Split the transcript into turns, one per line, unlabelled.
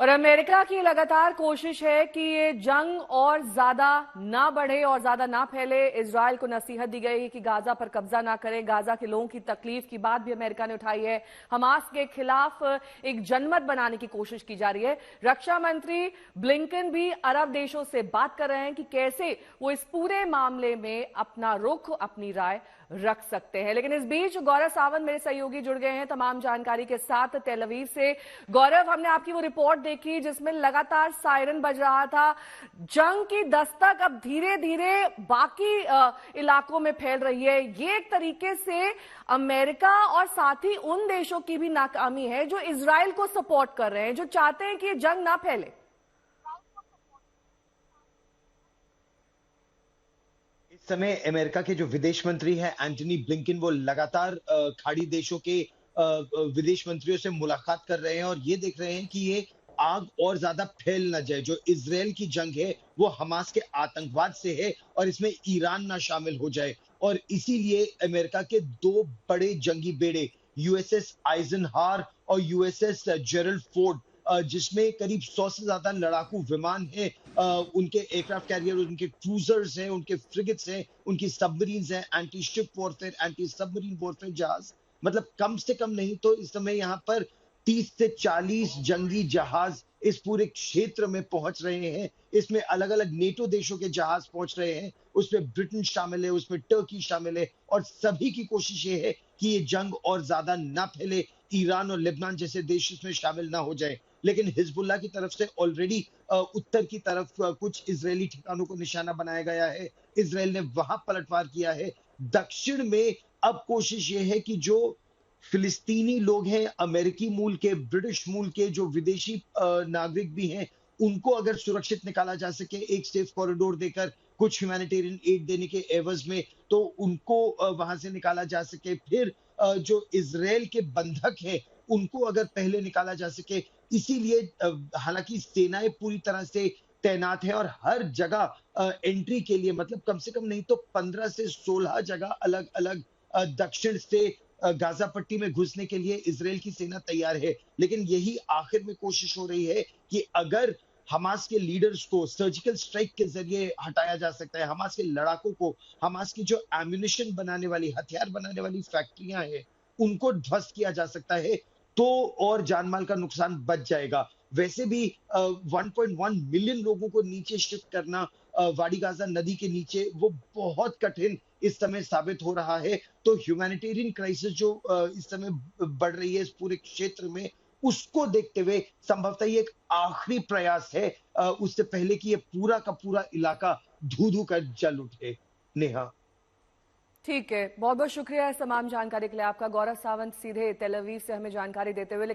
और अमेरिका की लगातार कोशिश है कि ये जंग और ज्यादा ना बढ़े और ज्यादा ना फैले। इजराइल को नसीहत दी गई है कि गाजा पर कब्जा ना करें। गाजा के लोगों की तकलीफ की बात भी अमेरिका ने उठाई है। हमास के खिलाफ एक जनमत बनाने की कोशिश की जा रही है। रक्षा मंत्री ब्लिंकन भी अरब देशों से बात कर रहे हैं कि कैसे वो इस पूरे मामले में अपना रुख, अपनी राय रख सकते हैं। लेकिन इस बीच गौरव सावंत मेरे सहयोगी जुड़ गए हैं तमाम जानकारी के साथ तेल अवीव से। गौरव, हमने आपकी वो रिपोर्ट देखी जिसमें लगातार सायरन बज रहा था। जंग की दस्तक अब धीरे धीरे बाकी इलाकों में फैल रही है। ये एक तरीके से अमेरिका और साथ ही उन देशों की भी नाकामी है जो इजराइल को सपोर्ट कर रहे हैं, जो चाहते हैं कि ये जंग ना फैले।
इस समय अमेरिका के जो विदेश मंत्री हैं एंटनी ब्लिंकन, वो लगातार खाड़ी देशों के विदेश मंत्रियों से मुलाकात कर रहे हैं और ये देख रहे हैं कि ये आग और ज्यादा फैल ना जाए। जो इजराइल की जंग है वो हमास के आतंकवाद से है और इसमें ईरान ना शामिल हो जाए। और इसीलिए अमेरिका के दो बड़े जंगी बेड़े यूएसएस आइजनहावर और यूएसएस जेरल्ड फोर्ड, जिसमें करीब 100 से ज्यादा लड़ाकू विमान हैं, उनके एयरक्राफ्ट कैरियर, उनके क्रूजर्स हैं, उनके फ्रिगेट्स हैं, उनकी सबमरीन्स हैं, anti ship warfare, anti submarine warfare जहाज, मतलब कम से कम नहीं तो इस समय यहाँ पर 30 से 40 जंगी जहाज इस पूरे क्षेत्र में पहुंच रहे हैं। इसमें अलग अलग नेटो देशों के जहाज पहुंच रहे हैं, उसमें ब्रिटेन शामिल है, उसमें टर्की शामिल है और सभी की कोशिश ये है कि ये जंग और ज्यादा ना फैले, ईरान और लेबनान जैसे देश इसमें शामिल ना हो जाए। लेकिन हिजबुल्लाह की तरफ से ऑलरेडी उत्तर की तरफ कुछ इजरायली ठिकानों को निशाना बनाया गया है। इजरायल ने वहां पलटवार किया है। दक्षिण में अब कोशिश ये है कि जो फिलिस्तीनी लोग हैं, अमेरिकी मूल के, ब्रिटिश मूल के, जो विदेशी नागरिक भी हैं, उनको अगर सुरक्षित निकाला जा सके एक सेफ कॉरिडोर देकर, कुछ ह्यूमैनिटेरियन एड देने के एवज में, तो उनको वहां से निकाला जा सके। फिर जो इजरायल के बंधक हैं उनको अगर पहले निकाला जा सके। इसीलिए हालांकि सेनाएं पूरी तरह से तैनात है और हर जगह एंट्री के लिए, मतलब कम से कम नहीं तो 15 से 16 जगह अलग अलग दक्षिण से गाजा पट्टी में घुसने के लिए इजराइल की सेना तैयार है। लेकिन यही आखिर में कोशिश हो रही है कि अगर हमास के लीडर्स को सर्जिकल स्ट्राइक के जरिए हटाया जा सकता है, हमास के लड़ाकों को, हमास की जो एम्यूनिशन बनाने वाली, हथियार बनाने वाली फैक्ट्रियां हैं, उनको ध्वस्त किया जा सकता है, तो और जानमाल का नुकसान बच जाएगा। वैसे भी 1.1 मिलियन लोगों को नीचे शिफ्ट करना वाडी गाजा नदी के नीचे, वो बहुत कठिन इस समय साबित हो रहा है। तो ह्यूमैनिटेरियन क्राइसिस जो इस समय बढ़ रही है इस पूरे क्षेत्र में, उसको देखते हुए संभवतः ये एक आखिरी प्रयास है, उससे पहले कि ये पूरा का पूरा इलाका धू धू कर जल उठे। नेहा,
ठीक है, बहुत बहुत शुक्रिया इस तमाम जानकारी के लिए आपका। गौरव सावंत सीधे तेल अवीव से हमें जानकारी देते हुए।